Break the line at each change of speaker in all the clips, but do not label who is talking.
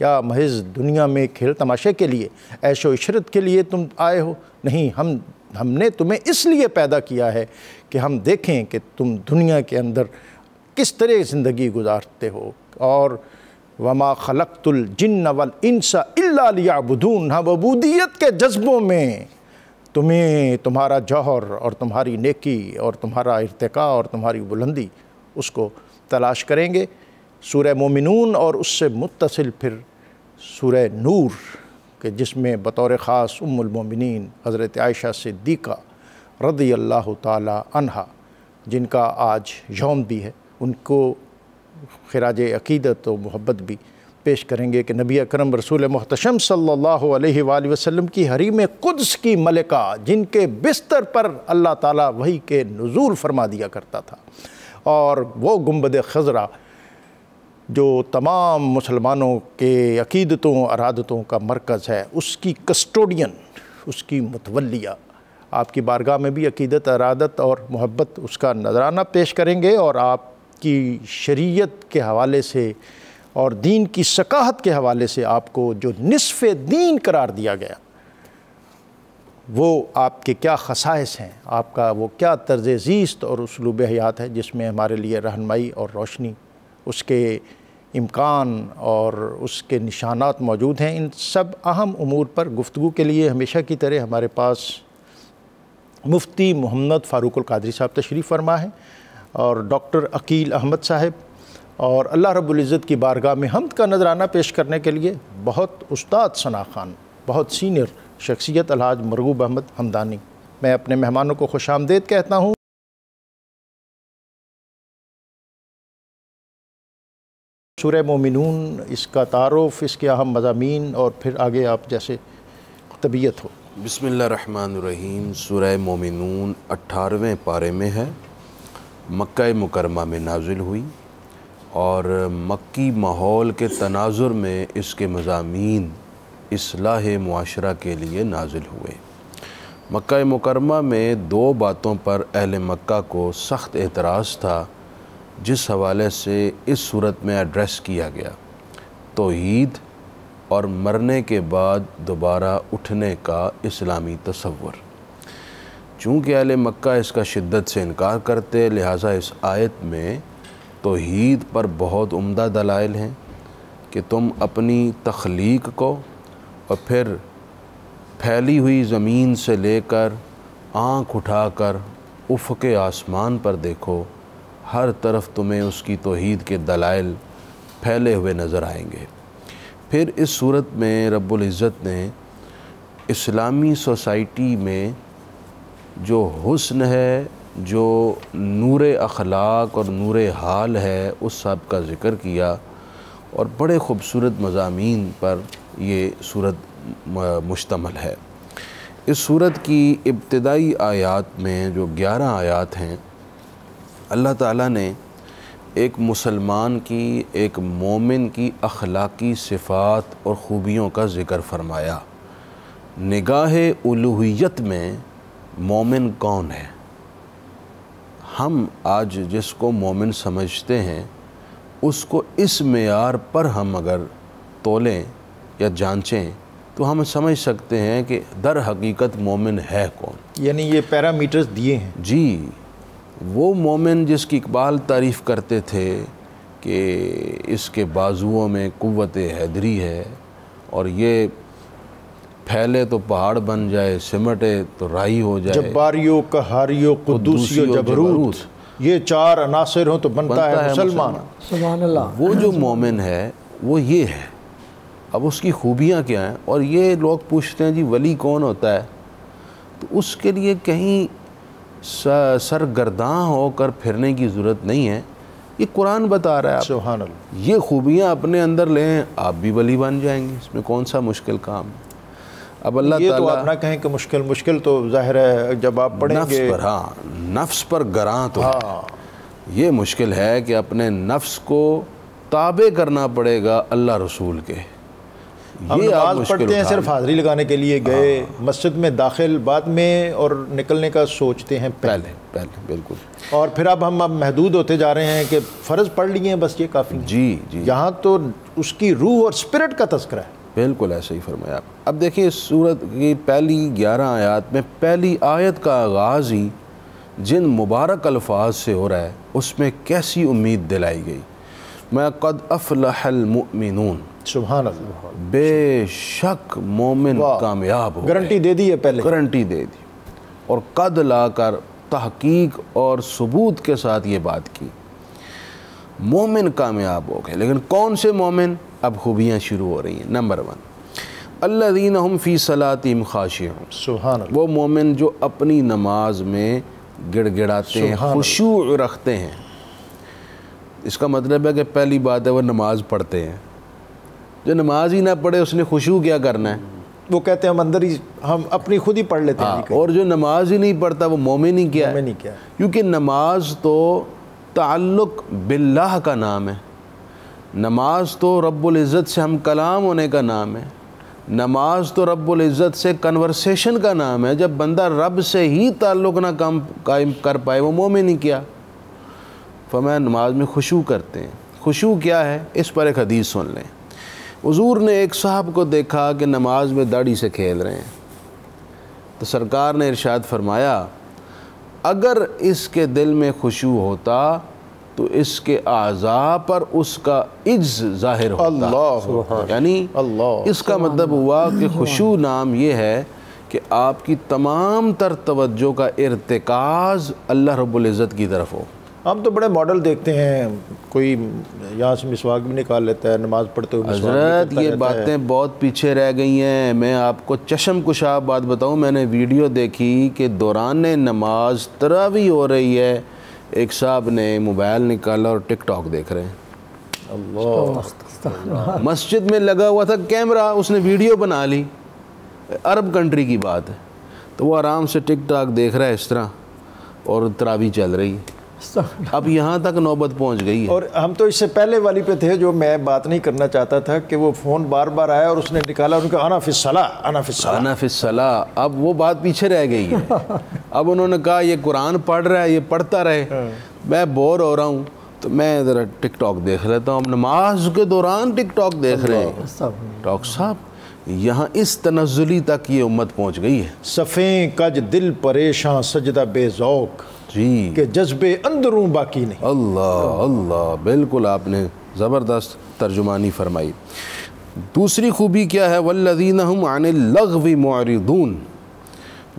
کیا محض دنیا میں کھیل تماشے کے لیے، عیش و عشرت کے لیے تم آئے ہو؟ نہیں، ہم نے تمہیں اس لیے پیدا کیا ہے کہ ہم دیکھیں کہ تم دنیا کے اندر کس طرح زندگی گزارتے ہو۔ اور وما خلقت الجن والانس الا لیعبدون، ہم عبودیت کے جذبوں میں تمہیں تمہارا جوہر اور تمہاری نیکی اور تمہارا ارتقاء اور تمہاری بلندی اس کو تلاش کریں گے۔ سورہ مومنون اور اس سے متصل پھر سورہ نور کہ جس میں بطور خاص ام المومنین حضرت عائشہ صدیقہ رضی اللہ تعالی عنہا، جن کا آج یوم بھی ہے، ان کو خراج عقیدت و محبت بھی پیش کریں گے کہ نبی اکرم رسول محتشم صلی اللہ علیہ وآلہ وسلم کی حریم قدس کی ملکہ، جن کے بستر پر اللہ تعالیٰ وحی کے نزول فرما دیا کرتا تھا، اور وہ گنبد خضرا جو تمام مسلمانوں کے عقیدتوں ارادتوں کا مرکز ہے، اس کی کسٹوڈین، اس کی متولیہ، آپ کی بارگاہ میں بھی عقیدت ارادت اور محبت اس کا نذرانہ پیش کریں گے، اور آپ کی شریعت کے حوالے سے اور دین کی ثقافت کے حوالے سے آپ کو جو نصف دین قرار دیا گیا، وہ آپ کے کیا خصائص ہیں، آپ کا وہ کیا طرز زیست اور اسلوب حیات ہے جس میں ہمارے لیے رہنمائی اور روشنی، اس کے امکان اور اس کے نشانات موجود ہیں۔ ان سب اہم امور پر گفتگو کے لیے ہمیشہ کی طرح ہمارے پاس مفتی محمد فاروق القادری صاحب تشریف فرما ہیں، اور ڈاکٹر عقیل احمد صاحب، اور اللہ رب العزت کی بارگاہ میں حمد کا نذرانہ پیش کرنے کے لیے بہت استاد ثنا خان، بہت سینئر شخصیت الحاج مرغوب احمد حمدانی۔ میں اپنے مہمانوں کو خوش آمدید کہتا ہوں۔ سورہ مومنون، اس کا تعارف، اس کے اہم مضامین، اور پھر آگے آپ جیسے طبیعت ہو۔
بسم اللہ الرحمن الرحیم۔ سورہ مومنون 18ویں پارے میں ہے، مکہ مکرمہ میں نازل ہوئی، اور مکی ماحول کے تناظر میں اس کے مضامین اصلاح معاشرہ کے لیے نازل ہوئے۔ مکہ مکرمہ میں دو باتوں پر اہل مکہ کو سخت اعتراض تھا، جس حوالے سے اس صورت میں ایڈریس کیا گیا، توحید اور مرنے کے بعد دوبارہ اٹھنے کا اسلامی تصور۔ چونکہ اہل مکہ اس کا شدت سے انکار کرتے، لہٰذا اس آیت میں توحید پر بہت عمدہ دلائل ہیں کہ تم اپنی تخلیق کو اور پھر پھیلی ہوئی زمین سے لے کر آنکھ اٹھا کر افق آسمان پر دیکھو، ہر طرف تمہیں اس کی توحید کے دلائل پھیلے ہوئے نظر آئیں گے۔ پھر اس صورت میں رب العزت نے اسلامی سوسائٹی میں جو حسن ہے، جو نور اخلاق اور نور حال ہے، اس سب کا ذکر کیا، اور بڑے خوبصورت مضامین پر یہ صورت مشتمل ہے۔ اس صورت کی ابتدائی آیات میں جو 11 آیات ہیں، اللہ تعالیٰ نے ایک مسلمان کی، ایک مومن کی اخلاقی صفات اور خوبیوں کا ذکر فرمایا۔ نگاہ الوہیت میں مومن کون ہے؟ ہم آج جس کو مومن سمجھتے ہیں، اس کو اس معیار پر ہم اگر تولیں یا جانچیں تو ہم سمجھ سکتے ہیں کہ در حقیقت مومن ہے کون۔
یعنی یہ پیرامیٹرز دیے ہیں۔
جی، وہ مومن جس کی اقبال تعریف کرتے تھے کہ اس کے بازوؤں میں قوت حیدری ہے، اور یہ پھیلے تو پہاڑ بن جائے، سمٹے تو رائی ہو جائے،
جباریو، قہاریو، قدوسیو، جبروت، یہ 4 عناصر ہوں تو بنتا ہے مسلمان۔
سبحان اللہ۔
وہ جو مومن ہے وہ یہ ہے۔ اب اس کی خوبیاں کیا ہیں؟ اور یہ لوگ پوچھتے ہیں جی ولی کون ہوتا ہے؟ تو اس کے لیے کہیں سرگرداں ہو کر پھرنے کی ضرورت نہیں ہے، یہ قرآن بتا رہا ہے۔
سبحان اللہ۔
یہ خوبیاں اپنے اندر لیں، آپ بھی ولی بن جائیں گے، اس میں کون سا مشکل کام ہے؟ اب اللہ
یہ تو
تعالیٰ
آپ نہ کہیں کہ مشکل تو ظاہر ہے جب آپ پڑھیں گے،
نفس پر، ہاں نفس پر گراں تو ہے۔ یہ مشکل ہے کہ اپنے نفس کو تابع کرنا پڑے گا اللہ رسول کے۔
ہم نماز پڑھتے ہیں صرف حاضری لگانے کے لیے گئے، مسجد میں داخل بعد میں اور نکلنے کا سوچتے ہیں پہلے
بالکل،
اور پھر اب ہم محدود ہوتے جا رہے ہیں کہ فرض پڑھ لیے ہیں بس یہ کافی ہے۔
جی
یہاں تو اس کی روح اور اسپرٹ کا تذکرہ ہے۔
بالکل ایسا ہی فرمایا آپ۔ اب دیکھیں اس سورت کی پہلی 11 آیات میں پہلی آیت کا آغاز ہی جن مبارک الفاظ سے ہو رہا ہے اس میں کیسی امید دلائی گئی، میں قد افلح المؤمنون،
سبحان اللہ،
بے شک مومن کامیاب ہو،
گارنٹی دے دی ہے پہلے،
گارنٹی دے دی، اور قد لا کر تحقیق اور ثبوت کے ساتھ یہ بات کی، مومن کامیاب ہو گئے۔ لیکن کون سے مومن؟ اب خوبیاں شروع ہو رہی ہیں۔ نمبر 1 الذین ہم فی صلاتہم خاشعون،
سبحان اللہ،
وہ مومن جو اپنی نماز میں گڑ گڑاتے ہیں، خشوع رکھتے ہیں۔ اس کا مطلب ہے کہ پہلی بات ہے وہ نماز پڑھتے ہیں، جو نماز ہی نہ پڑھے اس نے خشوع کیا کرنا ہے؟
وہ کہتے ہیں ہم اندر ہی ہم اپنی خود ہی پڑھ لیتے ہیں۔
اور جو نماز ہی نہیں پڑھتا وہ مومن ہی کیا ہے؟ کیونکہ نماز تو تعلق باللہ کا نام ہے، نماز تو رب العزت سے ہم کلام ہونے کا نام ہے، نماز تو رب العزت سے کنورسیشن کا نام ہے۔ جب بندہ رب سے ہی تعلق نہ قائم کر پائے وہ مومن ہی کیا؟ فرمایا نماز میں خشوع کرتے ہیں۔ خشوع کیا ہے؟ اس پر ایک حدیث سن لیں۔ حضور نے ایک صاحب کو دیکھا کہ نماز میں داڑھی سے کھیل رہے ہیں، تو سرکار نے ارشاد فرمایا اگر اس کے دل میں خشوع ہوتا تو اس کے اعضاء پر اس کا عجز ظاہر ہوتا۔ یعنی اس کا مطلب ہوا کہ خشوع نام یہ ہے کہ آپ کی تمام تر توجہ کا ارتکاز اللہ رب العزت کی طرف ہو۔
ہم تو بڑے ماڈل دیکھتے ہیں، کوئی یہاں سے مسواک بھی نکال لیتا ہے نماز پڑھتے ہوئے۔
حضرت یہ باتیں بہت پیچھے رہ گئی ہیں۔ میں آپ کو چشم کشا بات بتاؤں، میں نے ویڈیو دیکھی کہ دوران نماز تراویح ہو رہی ہے، ایک صاحب نے موبائل نکالا اور ٹک ٹاک دیکھ رہے ہیں۔ اللہ، مسجد میں لگا ہوا تھا کیمرہ، اس نے ویڈیو بنا لی، عرب کنٹری کی بات ہے، تو وہ آرام سے ٹک ٹاک دیکھ رہا ہے اس طرح، اور تراویح چل رہی ہے۔ اب یہاں تک نوبت پہنچ گئی ہے۔
اور ہم تو اس سے پہلے والی پہ تھے جو میں بات نہیں کرنا چاہتا تھا کہ وہ فون بار بار آیا اور اس نے نکالا، ان کا انا فی الصلاۃ، انا فی الصلاۃ،
انا فی الصلاۃ۔ اب وہ بات پیچھے رہ گئی ہے۔ اب انہوں نے کہا یہ قرآن پڑھ رہا ہے، یہ پڑھتا رہے، میں بور ہو رہا ہوں تو میں ذرا ٹک ٹاک دیکھ لیتا ہوں۔ نماز کے دوران ٹک ٹاک دیکھ رہے ہیں۔ ڈاکٹر صاحب یہاں اس تنزلی تک یہ امت پہنچ گئی ہے۔
صفیں کج دل پریشاں سجدہ بے ذوق،
جی
کہ جذبے اندروں باقی نہیں۔
اللہ اللہ، بالکل آپ نے زبردست ترجمانی فرمائی۔ دوسری خوبی کیا ہے؟ والذین هم عن اللغو معرضون،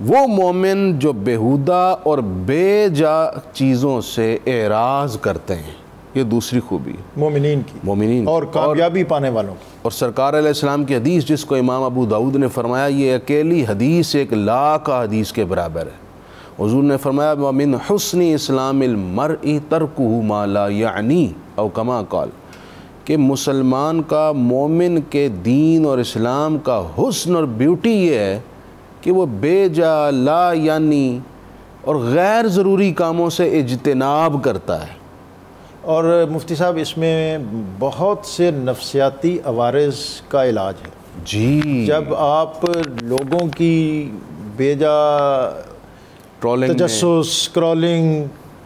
وہ مومن جو بیہودہ اور بے جا چیزوں سے اعراض کرتے ہیں، یہ دوسری خوبی
مومنین کی،
مومنین
اور کامیابی پانے والوں کی۔
اور سرکار علیہ السلام کی حدیث جس کو امام ابو داؤد نے فرمایا یہ اکیلی حدیث 1,00,000 حدیث کے برابر ہے۔ حضور نے فرمایا وَمِنْ حُسْنِ اسلام المرء ترکہ ما لا یعنی، او کما قال، کہ مسلمان کا، مومن کے دین اور اسلام کا حسن اور بیوٹی یہ ہے کہ وہ بے جا، لا یعنی اور غیر ضروری کاموں سے اجتناب کرتا ہے۔
اور مفتی صاحب اس میں بہت سے نفسیاتی عوارض کا علاج ہے۔
جی،
جب آپ لوگوں کی بے جا تجسس، اسکرولنگ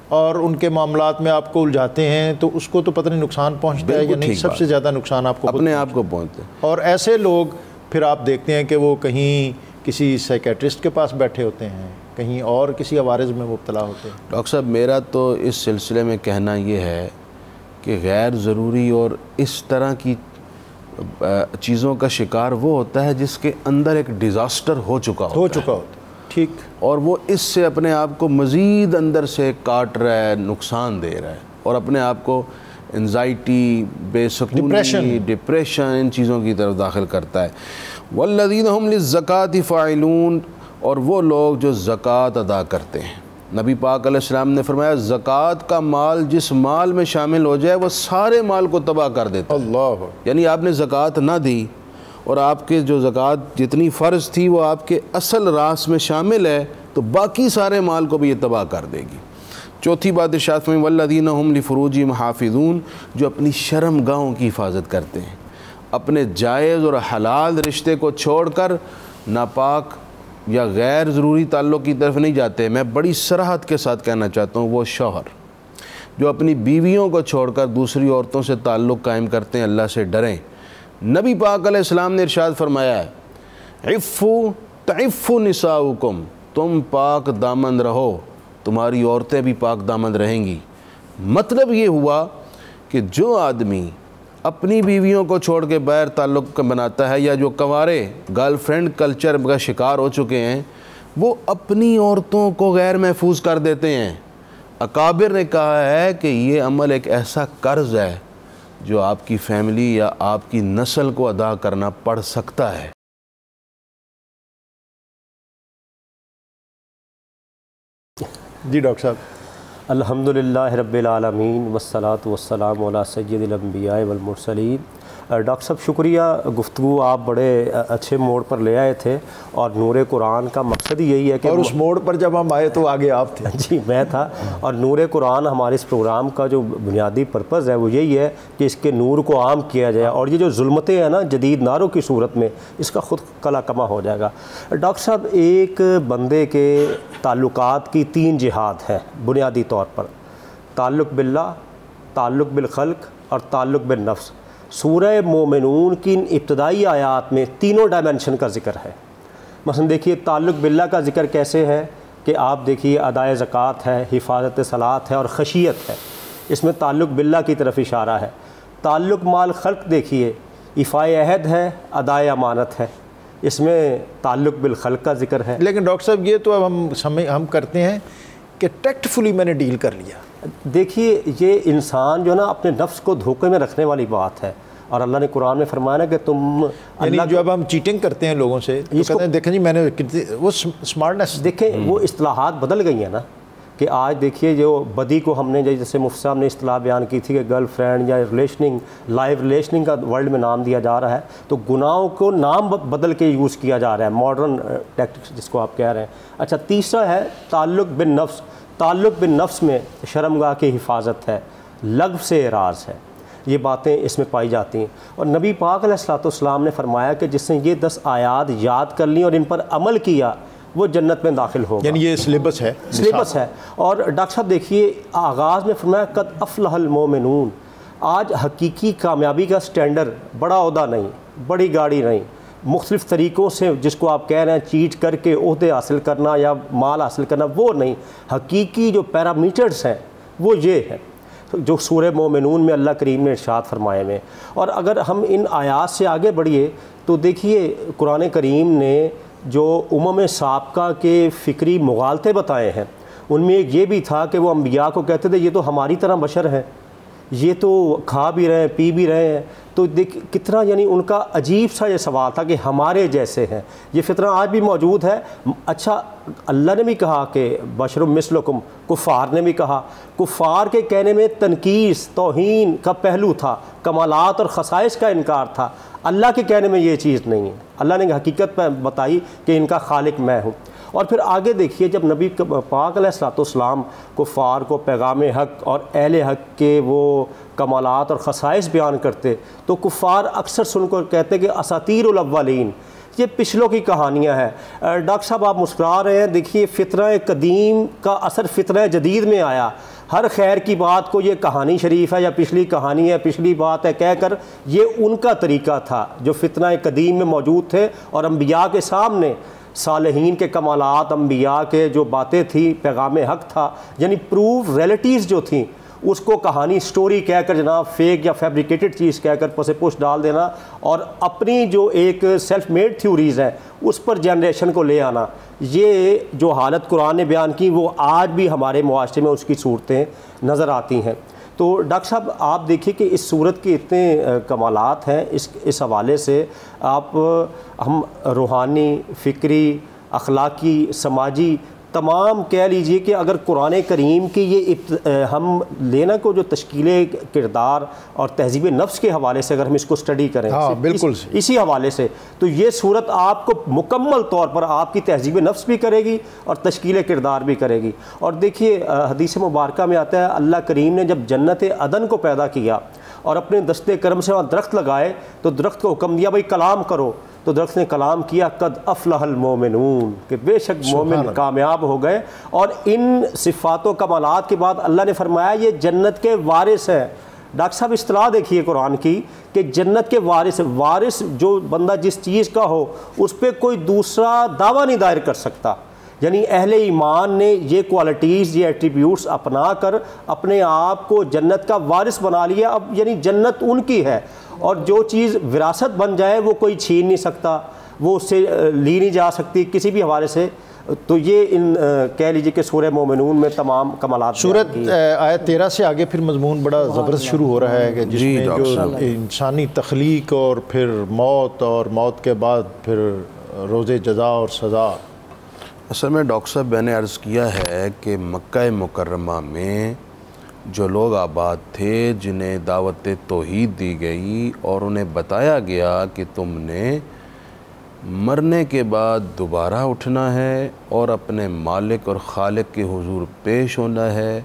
اور ان کے معاملات میں آپ کو الجھاتے ہیں تو اس کو تو پتہ نہیں نقصان پہنچتا ہے یا نہیں، سب سے زیادہ نقصان آپ کو
اپنے آپ کو پہنچتا ہے۔
اور ایسے لوگ پھر آپ دیکھتے ہیں کہ وہ کہیں کسی سائیکیٹرسٹ کے پاس بیٹھے ہوتے ہیں، کہیں اور کسی عوارض میں مبتلا ہوتے ہیں۔
ڈاکٹر صاحب میرا تو اس سلسلے میں کہنا یہ ہے کہ غیر ضروری اور اس طرح کی چیزوں کا شکار وہ ہوتا ہے جس کے اندر ایک ڈیزاسٹر ہو چکا ہوتا ہے،
ٹھیک،
اور وہ اس سے اپنے آپ کو مزید اندر سے کاٹ رہا ہے، نقصان دے رہا ہے، اور اپنے آپ کو انزائٹی، بے سکونی، ڈپریشن، ان چیزوں کی طرف داخل کرتا ہے۔ والذین هم للزکاۃ فاعلون، اور وہ لوگ جو زکوٰۃ ادا کرتے ہیں۔ نبی پاک علیہ السلام نے فرمایا زکوٰۃ کا مال جس مال میں شامل ہو جائے وہ سارے مال کو تباہ کر دیتا ہے۔
اللہ، یعنی
آپ نے زکوٰۃ نہ دی اور آپ کے جو زکوٰۃ جتنی فرض تھی وہ آپ کے اصل راس میں شامل ہے تو باقی سارے مال کو بھی یہ تباہ کر دے گی۔ چوتھی بات ارشاد فرمائی والذین هم لفروجہم حافظون، جو اپنی شرم گاہوں کی حفاظت کرتے ہیں، اپنے جائز اور حلال رشتے کو چھوڑ کر ناپاک یا غیر ضروری تعلق کی طرف نہیں جاتے۔ میں بڑی صراحت کے ساتھ کہنا چاہتا ہوں، وہ شوہر جو اپنی بیویوں کو چھوڑ کر دوسری عورتوں سے تعلق قائم کرتے ہیں، اللہ سے ڈریں۔ نبی پاک علیہ السلام نے ارشاد فرمایا ہے، عفو تعفو نساؤکم، تم پاک دامن رہو، تمہاری عورتیں بھی پاک دامن رہیں گی۔ مطلب یہ ہوا کہ جو آدمی اپنی بیویوں کو چھوڑ کے باہر تعلق بناتا ہے، یا جو کنوارے گرل فرینڈ کلچر کا شکار ہو چکے ہیں، وہ اپنی عورتوں کو غیر محفوظ کر دیتے ہیں۔ اکابر نے کہا ہے کہ یہ عمل ایک ایسا قرض ہے جو آپ کی فیملی یا آپ کی نسل کو ادا کرنا پڑ سکتا ہے۔
جی ڈاکٹر صاحب۔
الحمدللہ رب العالمین والصلاة والسلام علی سید الانبیاء والمرسلین۔ ڈاکٹر صاحب شکریہ، گفتگو آپ بڑے اچھے موڑ پر لے آئے تھے، اور نور قرآن کا مقصد ہی یہی ہے کہ،
اور اس موڑ پر جب ہم آئے تو آگے آپ تھے۔
جی میں تھا، اور نور قرآن ہمارے اس پروگرام کا جو بنیادی پرپز ہے وہ یہی ہے کہ اس کے نور کو عام کیا جائے، اور یہ جو ظلمتیں ہیں نا جدید ناروں کی صورت میں، اس کا خود کلا کما ہو جائے گا۔ ڈاکٹر صاحب ایک بندے کے تعلقات کی 3 جہات ہیں بنیادی طور پر، تعلق باللہ، تعلق بالخلق، اور تعلق بالنفس۔ سورہ مومنون کی ان ابتدائی آیات میں تینوں ڈائمنشن کا ذکر ہے۔ مثلا دیکھیے تعلق باللہ کا ذکر کیسے ہے کہ آپ دیکھیے ادائے زکوٰۃ ہے، حفاظت صلاۃ ہے، اور خشیت ہے، اس میں تعلق باللہ کی طرف اشارہ ہے۔ تعلق مال خلق دیکھیے، ایفائے عہد ہے، ادائے امانت ہے، اس میں تعلق بالخلق کا ذکر ہے۔
لیکن ڈاکٹر صاحب یہ تو اب ہم کرتے ہیں کہ ٹیکٹفلی میں نے ڈیل کر لیا۔
دیکھیے یہ انسان جو ہے نا اپنے نفس کو دھوکے میں رکھنے والی بات ہے، اور اللہ نے قرآن میں فرمایا نا کہ تم
یعنی جو اب ہم چیٹنگ کرتے ہیں لوگوں سے، تو کہتے ہیں دیکھیں جی میں نے وہ سمارٹنیس،
دیکھیں وہ اصطلاحات بدل گئی ہیں نا، کہ آج دیکھیے جو بدی کو ہم نے جیسے مفتی صاحب نے اصطلاح بیان کی تھی کہ گرل فرینڈ یا ریلیشننگ، لائف ریلیشننگ کا ورلڈ میں نام دیا جا رہا ہے، تو گناہوں کو نام بدل کے یوز کیا جا رہا ہے، ماڈرن ٹیکٹکس جس کو آپ کہہ رہے ہیں۔ اچھا تیسرا ہے تعلق بالنفس۔ تعلق بالنفس میں شرمگاہ کی حفاظت ہے، لغو سے اعراض ہے، یہ باتیں اس میں پائی جاتی ہیں۔ اور نبی پاک علیہ الصلوۃ والسلام نے فرمایا کہ جس نے یہ 10 آیات یاد کر لیں اور ان پر عمل کیا وہ جنت میں داخل ہوگا۔
یعنی یہ سلیبس ہے،
سلیبس ہے۔ اور ڈاکٹر صاحب دیکھیے آغاز میں فرمایا قد افلح المومنون۔ آج حقیقی کامیابی کا سٹینڈرڈ بڑا عہدہ نہیں، بڑی گاڑی نہیں، مختلف طریقوں سے جس کو آپ کہہ رہے ہیں چیٹ کر کے عہدے حاصل کرنا یا مال حاصل کرنا، وہ نہیں۔ حقیقی جو پیرامیٹرز ہیں وہ یہ ہے جو سورہ مومنون میں اللہ کریم نے ارشاد فرمائے میں۔ اور اگر ہم ان آیات سے آگے بڑھیے تو دیکھیے قرآن کریم نے جو سابقہ کے فکری مغالطے بتائے ہیں، ان میں ایک یہ بھی تھا کہ وہ انبیاء کو کہتے تھے یہ تو ہماری طرح بشر ہیں، یہ تو کھا بھی رہے ہیں پی بھی رہے ہیں، تو دیکھ کتنا یعنی ان کا عجیب سا یہ سوال تھا کہ ہمارے جیسے ہیں، یہ فطرہ آج بھی موجود ہے۔ اچھا اللہ نے بھی کہا کہ بشر مثلکم، کفار نے بھی کہا، کفار کے کہنے میں تنقیص توہین کا پہلو تھا، کمالات اور خصائص کا انکار تھا۔ اللہ کے کہنے میں یہ چیز نہیں ہے، اللہ نے حقیقت پہ بتائی کہ ان کا خالق میں ہوں۔ اور پھر آگے دیکھیے جب نبی پاک علیہ الصلوۃ والسلام کفار کو پیغام حق اور اہل حق کے وہ کمالات اور خصائص بیان کرتے تو کفار اکثر سن کر کہتے کہ اساطیر الاولین، یہ پچھلوں کی کہانیاں ہیں۔ ڈاکٹر صاحب آپ مسکرا رہے ہیں، دیکھیے فطرہ قدیم کا اثر فطرہ جدید میں آیا۔ ہر خیر کی بات کو یہ کہانی شریف ہے یا پچھلی کہانی ہے، پچھلی بات ہے کہہ کر، یہ ان کا طریقہ تھا جو فطرہ قدیم میں موجود تھے، اور انبیاء کے سامنے صالحین کے کمالات، انبیاء کے جو باتیں تھیں، پیغام حق تھا، یعنی پروف ریئلٹیز جو تھیں اس کو کہانی سٹوری کہہ کر جناب فیک یا فیبریکیٹڈ چیز کہہ کر پس پوش ڈال دینا، اور اپنی جو ایک سیلف میڈ تھیوریز ہیں اس پر جنریشن کو لے آنا، یہ جو حالت قرآن نے بیان کی وہ آج بھی ہمارے معاشرے میں اس کی صورتیں نظر آتی ہیں۔ تو ڈاکٹر صاحب آپ دیکھیے کہ اس صورت کے اتنے کمالات ہیں، اس حوالے سے آپ ہم روحانی، فکری، اخلاقی، سماجی تمام کہہ لیجئے کہ اگر قرآن کریم کی یہ ہم لینا کو جو تشکیل کردار اور تہذیب نفس کے حوالے سے اگر ہم اس کو سٹڈی کریں
بالکل
اسی حوالے سے، تو یہ صورت آپ کو مکمل طور پر آپ کی تہذیب نفس بھی کرے گی اور تشکیل کردار بھی کرے گی۔ اور دیکھیے حدیث مبارکہ میں آتا ہے اللہ کریم نے جب جنت عدن کو پیدا کیا اور اپنے دستے کرم سے وہاں درخت لگائے تو درخت کو حکم دیا بھائی کلام کرو، تو درخت نے کلام کیا، قد افلح المومنون، کہ بے شک مومن کامیاب ہو گئے۔ اور ان صفات و کمالات کے بعد اللہ نے فرمایا یہ جنت کے وارث ہیں۔ ڈاکٹر صاحب اصطلاح دیکھیے قرآن کی کہ جنت کے وارث، وارث جو بندہ جس چیز کا ہو اس پہ کوئی دوسرا دعویٰ نہیں دائر کر سکتا، یعنی اہل ایمان نے یہ کوالٹیز، یہ ایٹریبیوٹس اپنا کر اپنے آپ کو جنت کا وارث بنا لیا۔ اب یعنی جنت ان کی ہے، اور جو چیز وراثت بن جائے وہ کوئی چھین نہیں سکتا، وہ اس سے لی نہیں جا سکتی کسی بھی حوالے سے۔ تو یہ کہہ لیجیے کہ سورہ مومنون میں تمام کمالات۔
سورت آیت 13 سے آگے پھر مضمون بڑا زبردست شروع ہو رہا ہے کہ جس میں جو انسانی تخلیق اور پھر موت اور موت کے بعد پھر روز جزا اور سزا۔
اصل میں ڈاکٹر صاحب میں نے عرض کیا ہے کہ مکہ مکرمہ میں جو لوگ آباد تھے، جنہیں دعوت توحید دی گئی اور انہیں بتایا گیا کہ تم نے مرنے کے بعد دوبارہ اٹھنا ہے اور اپنے مالک اور خالق کے حضور پیش ہونا ہے،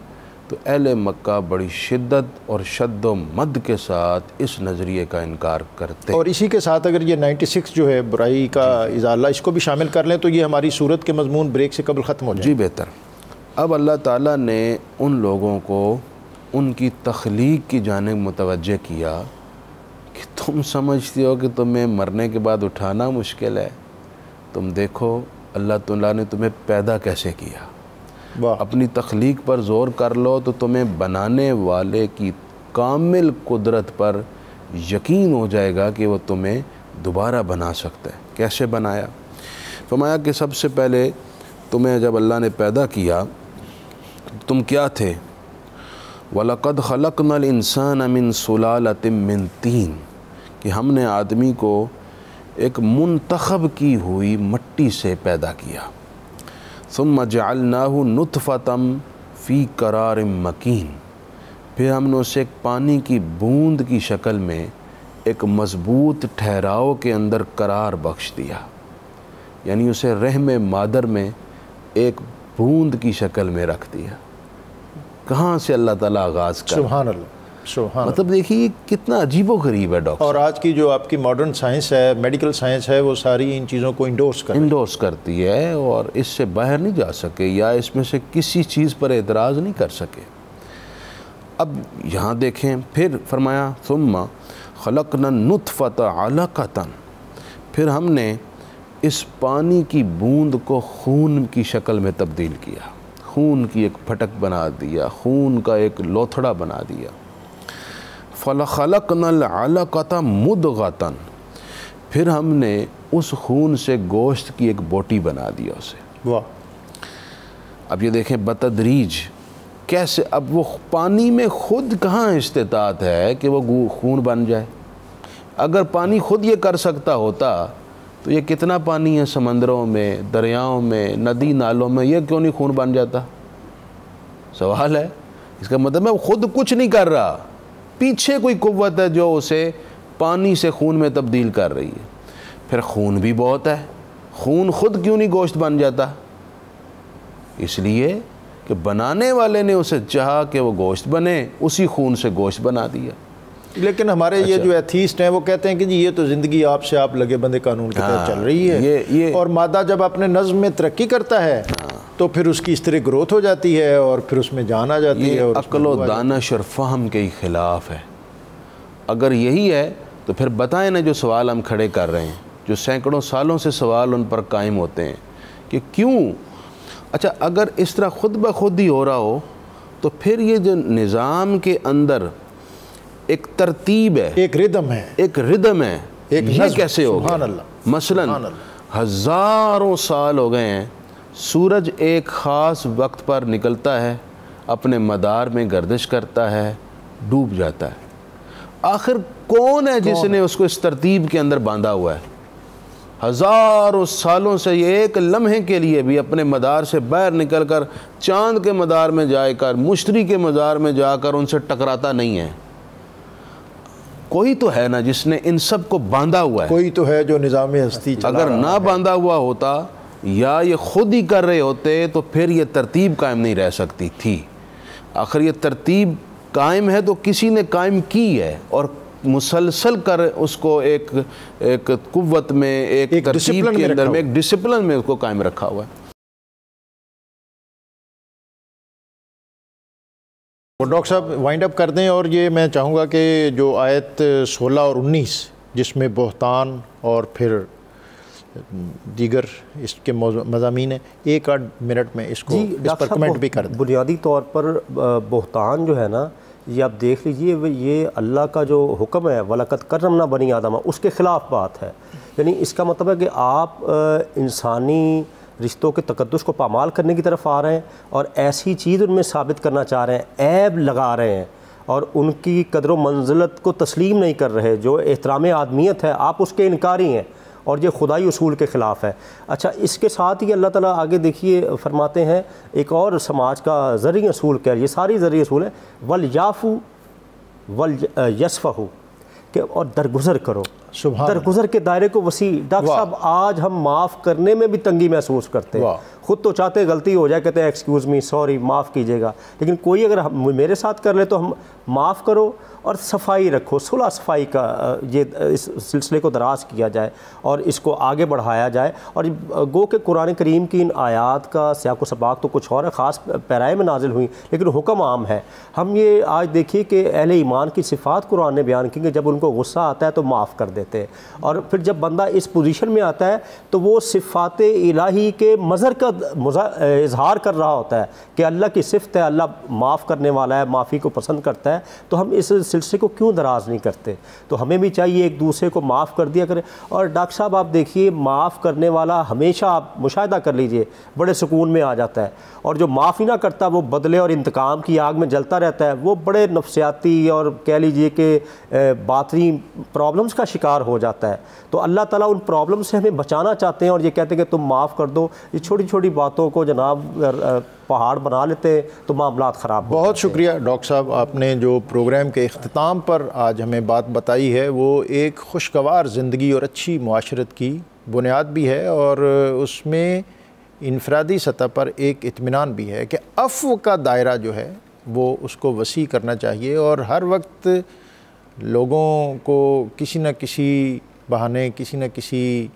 تو اہل مکہ بڑی شدت اور شد و مد کے ساتھ اس نظریے کا انکار کرتے۔
اور اسی کے ساتھ اگر یہ 96 جو ہے برائی کا ازالہ، اس کو بھی شامل کر لیں تو یہ ہماری صورت کے مضمون بریک سے قبل ختم ہو جائے۔
جی بہتر۔ اب اللہ تعالیٰ نے ان لوگوں کو ان کی تخلیق کی جانب متوجہ کیا کہ تم سمجھتے ہو کہ تمہیں مرنے کے بعد اٹھانا مشکل ہے، تم دیکھو اللہ تعالیٰ نے تمہیں پیدا کیسے کیا۔ اپنی تخلیق پر زور کر لو تو تمہیں بنانے والے کی کامل قدرت پر یقین ہو جائے گا کہ وہ تمہیں دوبارہ بنا سکتا ہے۔ کیسے بنایا؟ فرمایا کہ سب سے پہلے تمہیں جب اللہ نے پیدا کیا تم کیا تھے؟ وَلَقَدْ خَلَقْنَا الْإِنسَانَ مِنْ سُلَالَةٍ مِّن طِينٍ، کہ ہم نے آدمی کو ایک منتخب کی ہوئی مٹی سے پیدا کیا۔ ثُمَّ جَعَلْنَاهُ نُطْفَةً فِي قَرَارٍ مَّكِينٍ، پھر ہم نے اسے ایک پانی کی بوند کی شکل میں ایک مضبوط ٹھہراؤ کے اندر قرار بخش دیا، یعنی اسے رحم مادر میں ایک بوند کی شکل میں رکھ دیا۔ کہاں سے اللہ تعالیٰ آغاز کر،
سبحان اللہ، سبحان اللہ۔
مطلب دیکھیے کتنا عجیب و غریب ہے ڈاکٹر۔
اور آج کی جو آپ کی ماڈرن سائنس ہے، میڈیکل سائنس ہے، وہ ساری ان چیزوں کو انڈورس
کرتی ہے اور اس سے باہر نہیں جا سکے یا اس میں سے کسی چیز پر اعتراض نہیں کر سکے۔ اب یہاں دیکھیں پھر فرمایا ثم خلقنا النطفة علقة، پھر ہم نے اس پانی کی بوند کو خون کی شکل میں تبدیل کیا، خون کی ایک پھٹک بنا دیا، خون کا ایک لوتھڑا بنا دیا۔ فَلَخَلَقْنَا الْعَلَقَةَ مُضْغَةً، پھر ہم نے اس خون سے گوشت کی ایک بوٹی بنا دیا اسے۔
واہ۔
اب یہ دیکھیں بتدریج کیسے، اب وہ پانی میں خود کہاں استطاعت ہے کہ وہ خون بن جائے؟ اگر پانی خود یہ کر سکتا ہوتا تو یہ کتنا پانی ہے سمندروں میں، دریاؤں میں، ندی نالوں میں، یہ کیوں نہیں خون بن جاتا؟ سوال ہے۔ اس کا مطلب ہے وہ خود کچھ نہیں کر رہا، پیچھے کوئی قوت ہے جو اسے پانی سے خون میں تبدیل کر رہی ہے۔ پھر خون بھی بہت ہے، خون خود کیوں نہیں گوشت بن جاتا؟ اس لیے کہ بنانے والے نے اسے چاہا کہ وہ گوشت بنے، اسی خون سے گوشت بنا دیا۔
لیکن ہمارے یہ جو ایتھیسٹ ہیں وہ کہتے ہیں کہ جی یہ تو زندگی آپ سے آپ لگے بندے قانون کی طرح چل رہی ہے، اور مادہ جب اپنے نظم میں ترقی کرتا ہے تو پھر اس کی اس طرح گروتھ ہو جاتی ہے اور پھر اس میں جان آ جاتی ہے۔
یہ عقل و دانش اور فہم کے خلاف ہے۔ اگر یہی ہے تو پھر بتائیں نا جو سوال ہم کھڑے کر رہے ہیں، جو سینکڑوں سالوں سے سوال ان پر قائم ہوتے ہیں کہ کیوں؟ اچھا اگر اس طرح خود بخود ہی ہو رہا ہو تو پھر یہ جو نظام کے اندر ایک ترتیب ہے، ایک ردم ہے، یہ کیسے ہوگا؟ مثلا ہزاروں سال ہو گئے ہیں، سورج ایک خاص وقت پر نکلتا ہے، اپنے مدار میں گردش کرتا ہے، ڈوب جاتا ہے۔ آخر کون ہے جس نے اس کو اس ترتیب کے اندر باندھا ہوا ہے؟ ہزاروں سالوں سے یہ ایک لمحے کے لیے بھی اپنے مدار سے باہر نکل کر چاند کے مدار میں جا کر، مشتری کے مدار میں جا کر ان سے ٹکراتا نہیں ہے۔ کوئی تو ہے نا جس نے ان سب کو باندھا ہوا ہے،
کوئی تو ہے جو نظام ہستی چلا
اگر نہ باندھا ہوا ہوتا یا یہ خود ہی کر رہے ہوتے تو پھر یہ ترتیب قائم نہیں رہ سکتی تھی۔ آخر یہ ترتیب قائم ہے تو کسی نے قائم کی ہے، اور مسلسل کر اس کو ایک قوت میں، ایک ترتیب کے اندر میں، ایک ڈسپلن میں اس کو قائم رکھا ہوا ہے۔
ڈاکٹر صاحب وائنڈ اپ کر دیں، اور یہ میں چاہوں گا کہ جو آیت 16 اور 19 جس میں بہتان اور پھر دیگر اس کے مضامین ہیں، ایک آدھ منٹ میں اس کو اس پر کمنٹ بھی کر دیں۔
بنیادی طور پر بہتان جو ہے نا، یہ آپ دیکھ لیجئے، یہ اللہ کا جو حکم ہے وَلَقَدْ كَرَّمْنَا بَنِي آدَمَ، اس کے خلاف بات ہے۔ یعنی اس کا مطلب ہے کہ آپ انسانی رشتوں کے تقدس کو پامال کرنے کی طرف آ رہے ہیں، اور ایسی چیز ان میں ثابت کرنا چاہ رہے ہیں، عیب لگا رہے ہیں، اور ان کی قدر و منزلت کو تسلیم نہیں کر رہے۔ جو احترام آدمیت ہے آپ اس کے انکاری ہیں، اور یہ خدائی اصول کے خلاف ہے۔ اچھا، اس کے ساتھ ہی اللہ تعالیٰ آگے دیکھیے فرماتے ہیں ایک اور سماج کا زرعی اصول، کیا یہ ساری زرعی اصول ہے، وَلْيَعْفُوا وَلْيَصْفَحُوا، کہ اور درگزر کرو، درگزر کے دائرے کو وسیع۔ ڈاکٹر صاحب آج ہم معاف کرنے میں بھی تنگی محسوس کرتے ہیں، خود تو چاہتے غلطی ہو جائے، کہتے ہیں ایکسکیوز می، سوری، معاف کیجیے گا، لیکن کوئی اگر میرے ساتھ کر لے تو ہم معاف کرو اور صفائی رکھو، صلح صفائی کا یہ اس سلسلے کو دراز کیا جائے اور اس کو آگے بڑھایا جائے۔ اور گو کہ قرآن کریم کی ان آیات کا سیاق و سباق تو کچھ اور ہے، خاص پیرائے میں نازل ہوئی، لیکن حکم عام ہے۔ ہم یہ آج دیکھیے کہ اہل ایمان کی صفات قرآن نے بیان کی کہ جب ان کو غصہ آتا ہے تو معاف کر دیتے ہیں، اور پھر جب بندہ اس پوزیشن میں آتا ہے تو وہ صفات الہی کے مظہر کا اظہار کر رہا ہوتا ہے کہ اللہ کی صفت ہے، اللہ معاف کرنے والا ہے، معافی کو پسند کرتا ہے، تو ہم اس سلسلے کو کیوں دراز نہیں کرتے؟ تو ہمیں بھی چاہیے ایک دوسرے کو معاف کر دیا کرے۔ اور ڈاکٹر صاحب آپ دیکھیے، معاف کرنے والا ہمیشہ آپ مشاہدہ کر لیجئے بڑے سکون میں آ جاتا ہے، اور جو معاف ہی نہ کرتا وہ بدلے اور انتقام کی آگ میں جلتا رہتا ہے، وہ بڑے نفسیاتی اور کہہ لیجئے کہ باطنی پرابلمز کا شکار ہو جاتا ہے۔ تو اللہ تعالیٰ ان پرابلم سے ہمیں بچانا چاہتے ہیں، اور یہ کہتے ہیں کہ تم معاف کر دو۔ یہ چھوٹی چھوٹی باتوں کو جناب پہاڑ بنا لیتے ہیں تو معاملات خراب ہو۔
بہت شکریہ ڈاکٹر صاحب، آپ نے جو پروگرام کے اختتام پر آج ہمیں بات بتائی ہے وہ ایک خوشگوار زندگی اور اچھی معاشرت کی بنیاد بھی ہے، اور اس میں انفرادی سطح پر ایک اطمینان بھی ہے کہ عفو کا دائرہ جو ہے وہ اس کو وسیع کرنا چاہیے، اور ہر وقت لوگوں کو کسی نہ کسی بہانے، کسی نہ کسی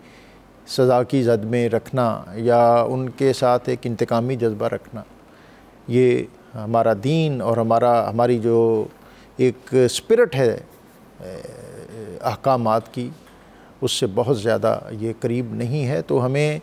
سزا کی زد میں رکھنا، یا ان کے ساتھ ایک انتقامی جذبہ رکھنا، یہ ہمارا دین اور ہماری جو ایک اسپرٹ ہے احکامات کی، اس سے بہت زیادہ یہ قریب نہیں ہے۔ تو ہمیں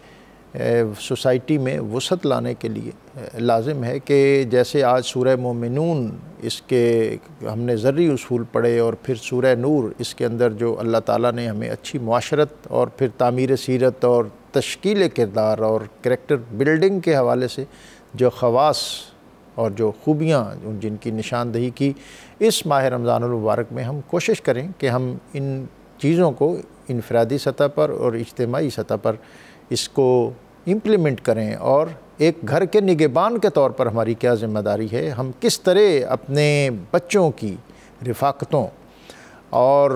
سوسائٹی میں وسعت لانے کے لیے لازم ہے کہ جیسے آج سورہ مومنون اس کے ہم نے ذرعی اصول پڑھے، اور پھر سورہ نور اس کے اندر جو اللہ تعالیٰ نے ہمیں اچھی معاشرت اور پھر تعمیر سیرت اور تشکیل کردار اور کریکٹر بلڈنگ کے حوالے سے جو خواص اور جو خوبیاں جن کی نشاندہی کی، اس ماہ رمضان المبارک میں ہم کوشش کریں کہ ہم ان چیزوں کو انفرادی سطح پر اور اجتماعی سطح پر اس کو امپلیمنٹ کریں، اور ایک گھر کے نگہبان کے طور پر ہماری کیا ذمہ داری ہے، ہم کس طرح اپنے بچوں کی رفاقتوں اور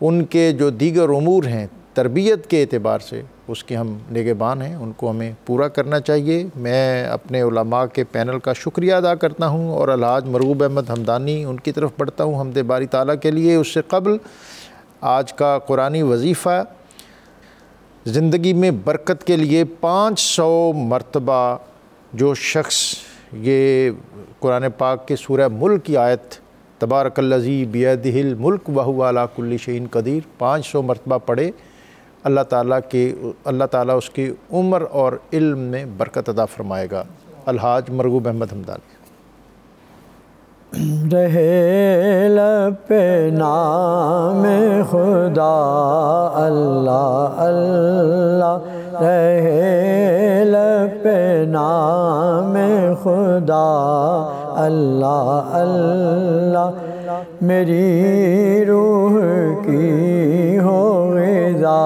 ان کے جو دیگر امور ہیں تربیت کے اعتبار سے اس کے ہم نگہبان ہیں، ان کو ہمیں پورا کرنا چاہیے۔ میں اپنے علماء کے پینل کا شکریہ ادا کرتا ہوں، اور الحاج مرغوب احمد حمدانی ان کی طرف بڑھتا ہوں حمد باری تعالیٰ کے لیے۔ اس سے قبل آج کا قرآنی وظیفہ زندگی میں برکت کے لیے 500 مرتبہ جو شخص یہ قرآن پاک کے سورہ ملک کی آیت تبارک الذی بیدہ الملک وہو علی کل شیء قدیر 500 مرتبہ پڑھے، اللہ تعالیٰ اس کی عمر اور علم میں برکت عطا فرمائے گا۔ الحاج مرغوب احمد حمدانی۔
رہے لب پہ نام خدا اللہ اللہ، رہے لب پہ نام خدا اللہ اللہ، میری روح کی ہو غذا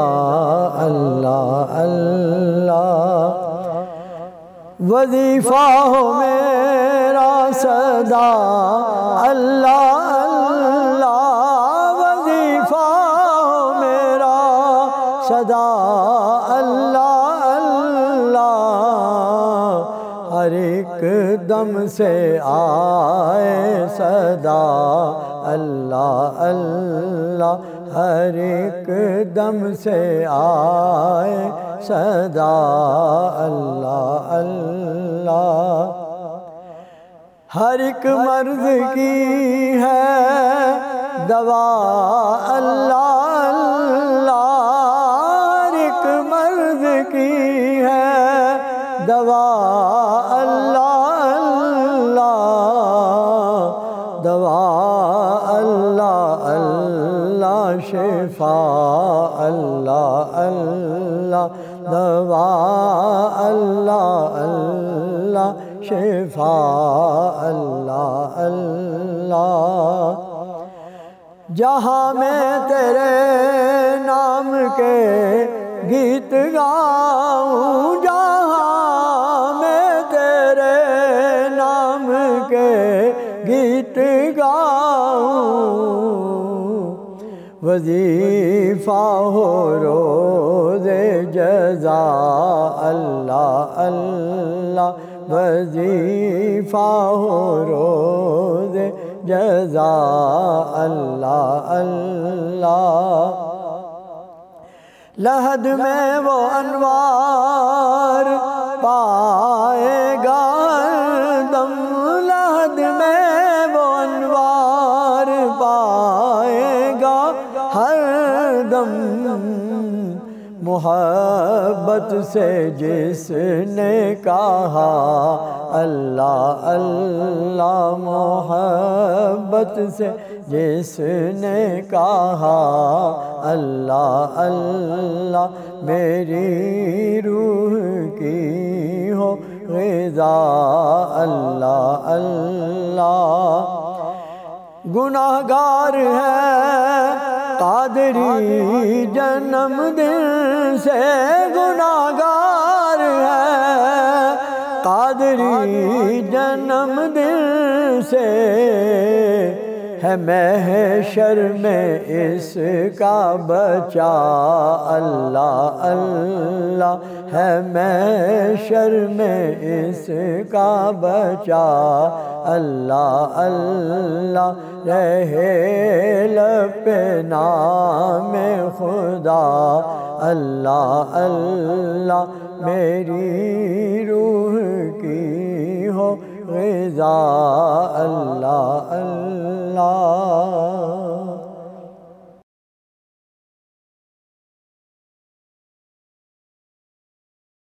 اللہ اللہ، وظیفہ ہو میرا صدا اللہ اللہ، وظیفہ ہو میرا صدا اللہ اللہ، ہر ایک دم سے آئے صدا اللہ اللہ، ہر ایک دم سے آئے صدا اللہ اللہ۔ ہر ایک مرض کی ہے دوا اللہ اللہ، ہر ایک مرض کی ہے دوا اللہ اللہ، دوا اللہ اللہ، شفا اللہ اللہ، دوا اللہ اللہ، شفا اللہ اللہ۔ جہاں میں تیرے نام کے گیت گاؤں، جہاں میں تیرے نام کے گیت گاؤں، وظیفہ ہو روز جزا اللہ اللہ، وظیفہ ہو روز جزا اللہ اللہ۔ لحد میں وہ انوار پائے گا ہر دم، لحد میں وہ انوار پائے گا ہر دم، محبت سے جس نے کہا اللہ اللہ، محبت سے جس نے کہا اللہ اللہ، میری روح کی ہو غذا اللہ اللہ۔ گناہگار ہے قادری جنم دن سے، گناہگار ہے قادری جنم دن سے، ہے محشر میں اس کا بچا اللہ اللہ، ہے محشر میں اس کا بچا اللہ اللہ، رہے لب نام خدا اللہ اللہ، میری روح کی ہو غذا اللہ اللہ۔